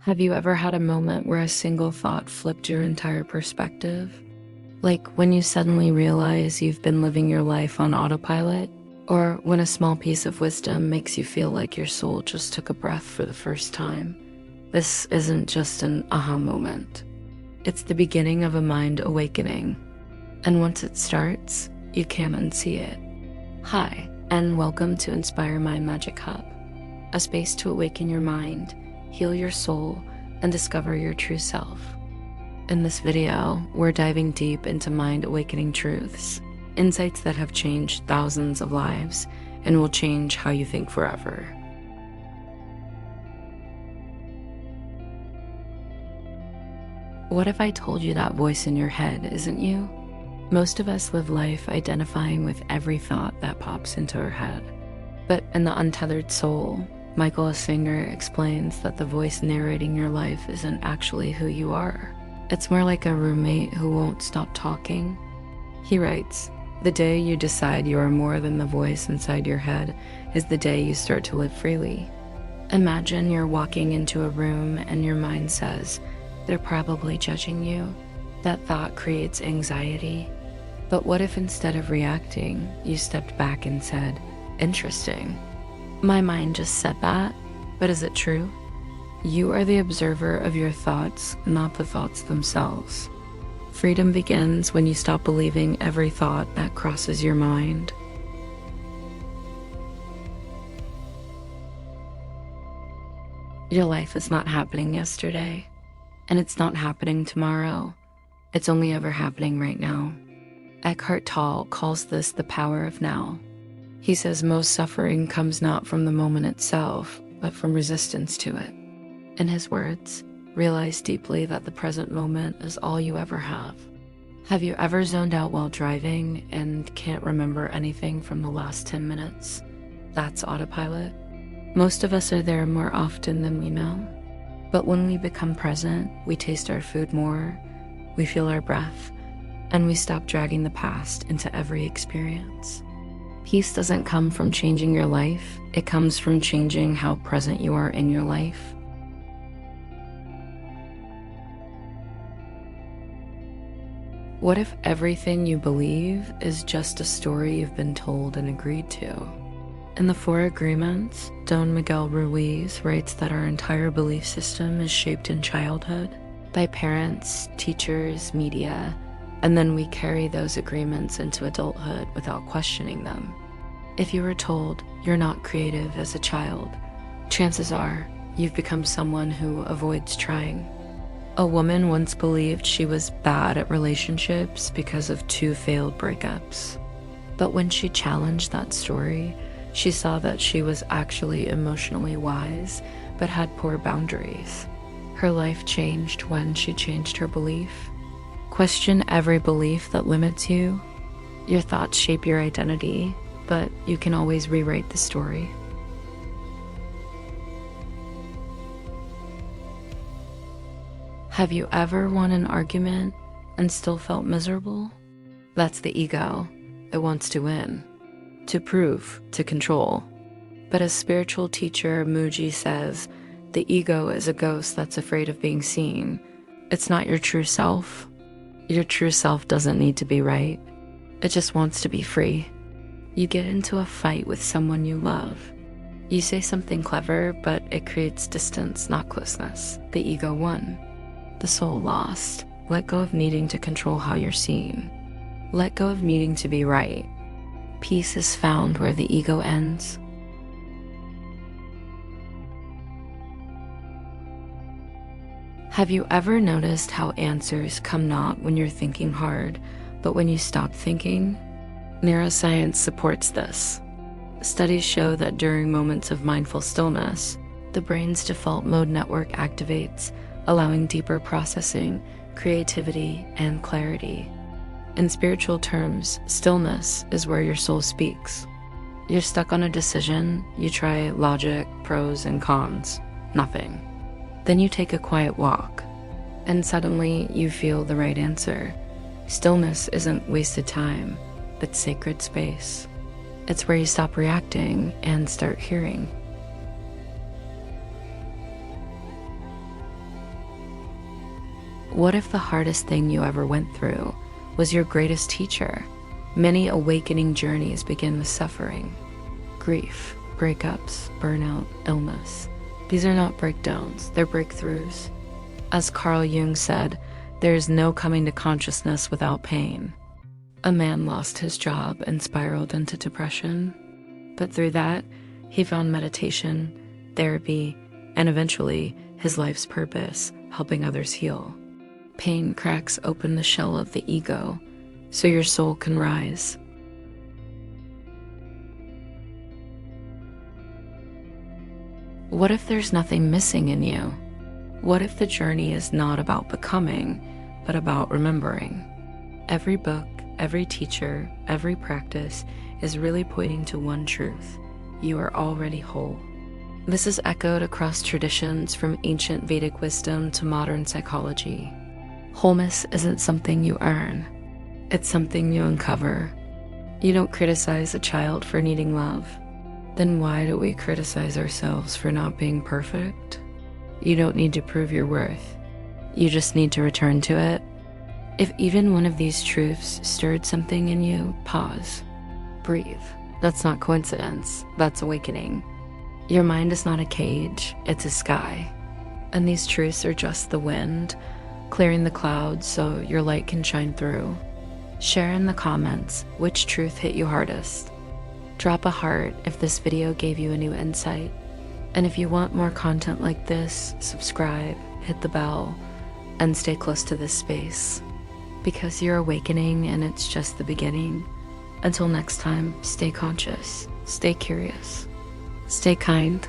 Have you ever had a moment where a single thought flipped your entire perspective? Like when you suddenly realize you've been living your life on autopilot? Or when a small piece of wisdom makes you feel like your soul just took a breath for the first time? This isn't just an aha moment. It's the beginning of a mind awakening. And once it starts, you can't unsee it. Hi, and welcome to Inspire My Magic Hub, a space to awaken your mind, heal your soul, and discover your true self. In this video, we're diving deep into mind-awakening truths, insights that have changed thousands of lives and will change how you think forever. What if I told you that voice in your head isn't you? Most of us live life identifying with every thought that pops into our head. But in The Untethered Soul, Michael Singer explains that the voice narrating your life isn't actually who you are. It's more like a roommate who won't stop talking. He writes, "The day you decide you are more than the voice inside your head is the day you start to live freely." Imagine you're walking into a room and your mind says, "They're probably judging you." That thought creates anxiety. But what if instead of reacting, you stepped back and said, "Interesting. My mind just said that, but is it true?" You are the observer of your thoughts, not the thoughts themselves. Freedom begins when you stop believing every thought that crosses your mind. Your life is not happening yesterday, and it's not happening tomorrow. It's only ever happening right now. Eckhart Tolle calls this the power of now. He says most suffering comes not from the moment itself, but from resistance to it. In his words, realize deeply that the present moment is all you ever have. Have you ever zoned out while driving and can't remember anything from the last 10 minutes? That's autopilot. Most of us are there more often than we know. But when we become present, we taste our food more, we feel our breath, and we stop dragging the past into every experience. Peace doesn't come from changing your life, it comes from changing how present you are in your life. What if everything you believe is just a story you've been told and agreed to? In the Four Agreements, Don Miguel Ruiz writes that our entire belief system is shaped in childhood by parents, teachers, media, and then we carry those agreements into adulthood without questioning them. If you were told you're not creative as a child, chances are you've become someone who avoids trying. A woman once believed she was bad at relationships because of 2 failed breakups. But when she challenged that story, she saw that she was actually emotionally wise, but had poor boundaries. Her life changed when she changed her belief. Question every belief that limits you. Your thoughts shape your identity, but you can always rewrite the story. Have you ever won an argument and still felt miserable? That's the ego. It wants to win, to prove, to control. But as spiritual teacher Muji says, the ego is a ghost that's afraid of being seen. It's not your true self. Your true self doesn't need to be right. It just wants to be free. You get into a fight with someone you love. You say something clever, but it creates distance, not closeness. The ego won. The soul lost. Let go of needing to control how you're seen. Let go of needing to be right. Peace is found where the ego ends. Have you ever noticed how answers come not when you're thinking hard, but when you stop thinking? Neuroscience supports this. Studies show that during moments of mindful stillness, the brain's default mode network activates, allowing deeper processing, creativity, and clarity. In spiritual terms, stillness is where your soul speaks. You're stuck on a decision, you try logic, pros and cons, nothing. Then you take a quiet walk, and suddenly you feel the right answer. Stillness isn't wasted time, it's sacred space. It's where you stop reacting and start hearing. What if the hardest thing you ever went through was your greatest teacher? Many awakening journeys begin with suffering, grief, breakups, burnout, illness. These are not breakdowns, they're breakthroughs. As Carl Jung said, there is no coming to consciousness without pain. A man lost his job and spiraled into depression, but through that, he found meditation, therapy, and eventually his life's purpose, helping others heal. Pain cracks open the shell of the ego, so your soul can rise. What if there's nothing missing in you? What if the journey is not about becoming, but about remembering? Every book, every teacher, every practice is really pointing to one truth: you are already whole. This is echoed across traditions from ancient Vedic wisdom to modern psychology. Wholeness isn't something you earn, it's something you uncover. You don't criticize a child for needing love. Then why do we criticize ourselves for not being perfect? You don't need to prove your worth. You just need to return to it. If even one of these truths stirred something in you, pause. Breathe. That's not coincidence. That's awakening. Your mind is not a cage, it's a sky. And these truths are just the wind, clearing the clouds so your light can shine through. Share in the comments which truth hit you hardest. Drop a heart if this video gave you a new insight. And if you want more content like this, subscribe, hit the bell, and stay close to this space. Because you're awakening and it's just the beginning. Until next time, stay conscious, stay curious, stay kind.